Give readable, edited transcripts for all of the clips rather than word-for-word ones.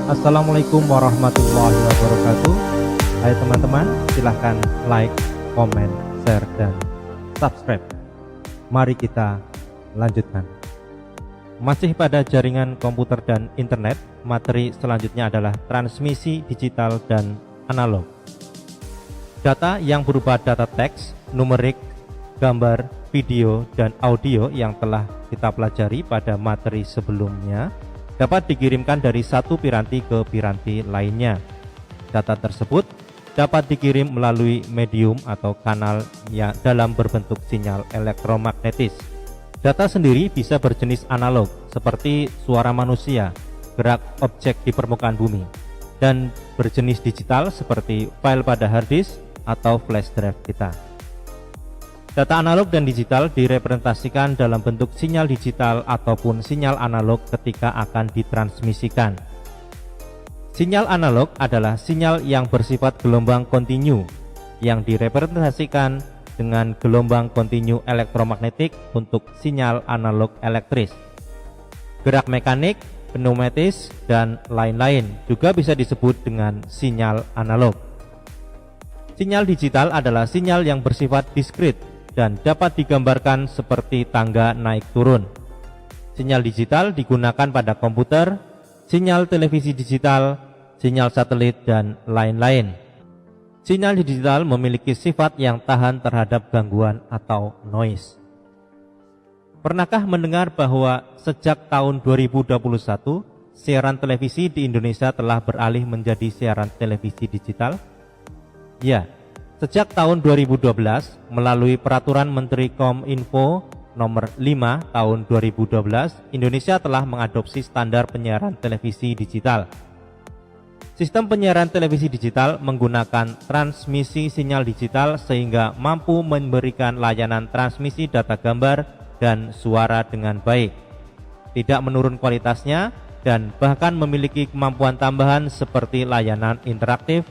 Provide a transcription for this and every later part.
Assalamualaikum warahmatullahi wabarakatuh. Hai teman-teman, silahkan like, komen, share, dan subscribe. Mari kita lanjutkan. Masih pada jaringan komputer dan internet, materi selanjutnya adalah transmisi digital dan analog. Data yang berupa data teks, numerik, gambar, video, dan audio yang telah kita pelajari pada materi sebelumnya dapat dikirimkan dari satu piranti ke piranti lainnya. Data tersebut dapat dikirim melalui medium atau kanal yang dalam berbentuk sinyal elektromagnetis. Data sendiri bisa berjenis analog seperti suara manusia, gerak objek di permukaan bumi, dan berjenis digital seperti file pada hard disk atau flash drive kita. Data analog dan digital direpresentasikan dalam bentuk sinyal digital ataupun sinyal analog ketika akan ditransmisikan. Sinyal analog adalah sinyal yang bersifat gelombang kontinu yang direpresentasikan dengan gelombang kontinu elektromagnetik untuk sinyal analog elektris. Gerak mekanik, pneumatis, dan lain-lain juga bisa disebut dengan sinyal analog. Sinyal digital adalah sinyal yang bersifat diskrit dan dapat digambarkan seperti tangga naik turun. Sinyal digital digunakan pada komputer, sinyal televisi digital, sinyal satelit, dan lain-lain. Sinyal digital memiliki sifat yang tahan terhadap gangguan atau noise. Pernahkah mendengar bahwa sejak tahun 2021, siaran televisi di Indonesia telah beralih menjadi siaran televisi digital? Ya. Sejak tahun 2012, melalui Peraturan Menteri Kominfo Nomor 5 Tahun 2012, Indonesia telah mengadopsi standar penyiaran televisi digital. Sistem penyiaran televisi digital menggunakan transmisi sinyal digital sehingga mampu memberikan layanan transmisi data gambar dan suara dengan baik, tidak menurun kualitasnya, dan bahkan memiliki kemampuan tambahan seperti layanan interaktif,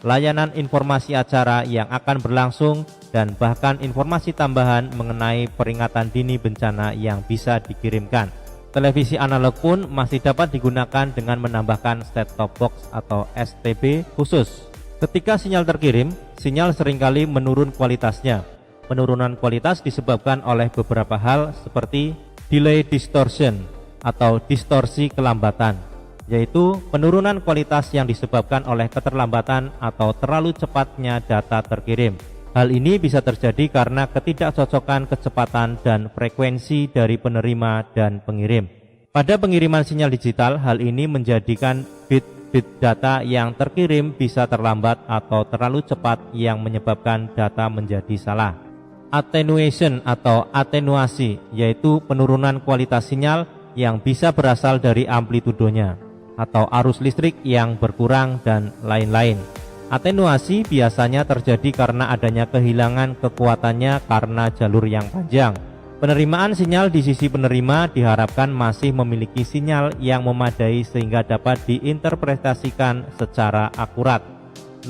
layanan informasi acara yang akan berlangsung, dan bahkan informasi tambahan mengenai peringatan dini bencana yang bisa dikirimkan. Televisi analog pun masih dapat digunakan dengan menambahkan set-top box atau STB khusus. Ketika sinyal terkirim, sinyal seringkali menurun kualitasnya. Penurunan kualitas disebabkan oleh beberapa hal seperti delay distortion atau distorsi kelambatan, yaitu penurunan kualitas yang disebabkan oleh keterlambatan atau terlalu cepatnya data terkirim. Hal ini bisa terjadi karena ketidakcocokan kecepatan dan frekuensi dari penerima dan pengirim. Pada pengiriman sinyal digital, hal ini menjadikan bit-bit data yang terkirim bisa terlambat atau terlalu cepat yang menyebabkan data menjadi salah. Attenuation atau atenuasi, yaitu penurunan kualitas sinyal yang bisa berasal dari amplitudonya atau arus listrik yang berkurang, dan lain-lain. Atenuasi biasanya terjadi karena adanya kehilangan kekuatannya karena jalur yang panjang. Penerimaan sinyal di sisi penerima diharapkan masih memiliki sinyal yang memadai sehingga dapat diinterpretasikan secara akurat.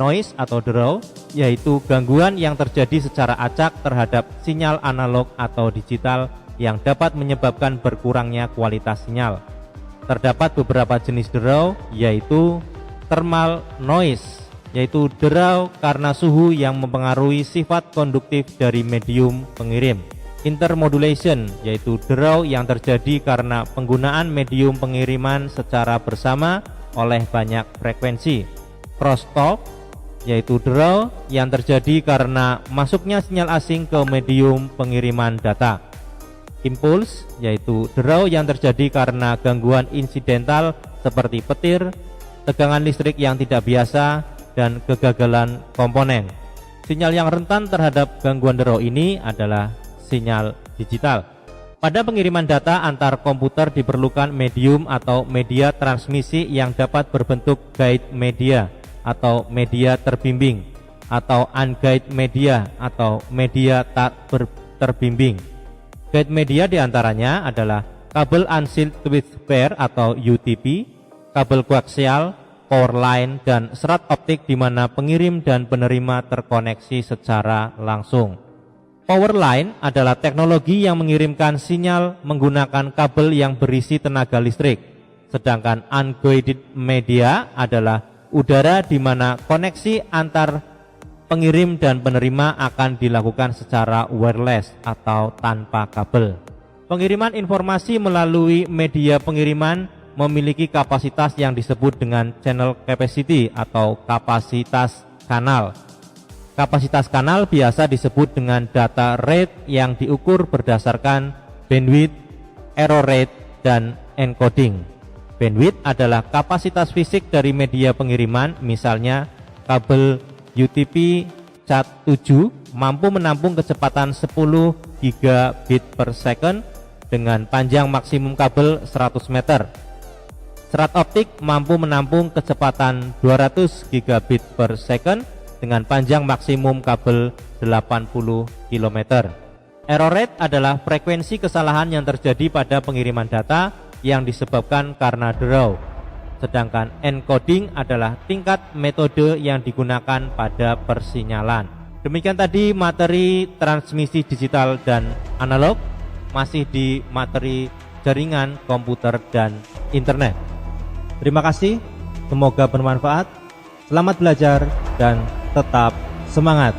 Noise atau draw, yaitu gangguan yang terjadi secara acak terhadap sinyal analog atau digital yang dapat menyebabkan berkurangnya kualitas sinyal. Terdapat beberapa jenis draw, yaitu thermal noise, yaitu draw karena suhu yang mempengaruhi sifat konduktif dari medium pengirim. Intermodulation, yaitu draw yang terjadi karena penggunaan medium pengiriman secara bersama oleh banyak frekuensi. Crosstalk, yaitu draw yang terjadi karena masuknya sinyal asing ke medium pengiriman data. Impulse, yaitu draw yang terjadi karena gangguan insidental seperti petir, tegangan listrik yang tidak biasa, dan kegagalan komponen. Sinyal yang rentan terhadap gangguan draw ini adalah sinyal digital. Pada pengiriman data antar komputer diperlukan medium atau media transmisi yang dapat berbentuk guide media atau media terbimbing, atau unguided media atau media tak terbimbing. Guide media diantaranya adalah kabel unsealed with pair atau UTP, kabel koaksial, power line, dan serat optik di mana pengirim dan penerima terkoneksi secara langsung. Power line adalah teknologi yang mengirimkan sinyal menggunakan kabel yang berisi tenaga listrik. Sedangkan unguided media adalah udara di mana koneksi antar pengirim dan penerima akan dilakukan secara wireless atau tanpa kabel. Pengiriman informasi melalui media pengiriman memiliki kapasitas yang disebut dengan channel capacity atau kapasitas kanal. Kapasitas kanal biasa disebut dengan data rate yang diukur berdasarkan bandwidth, error rate, dan encoding. Bandwidth adalah kapasitas fisik dari media pengiriman, misalnya kabel UTP Cat7 mampu menampung kecepatan 10 gigabit per second dengan panjang maksimum kabel 100 meter. Serat optik mampu menampung kecepatan 200 gigabit per second dengan panjang maksimum kabel 80 km. Error rate adalah frekuensi kesalahan yang terjadi pada pengiriman data yang disebabkan karena draw. Sedangkan encoding adalah tingkat metode yang digunakan pada persinyalan. Demikian tadi materi transmisi digital dan analog, masih di materi jaringan komputer dan internet. Terima kasih, semoga bermanfaat. Selamat belajar dan tetap semangat.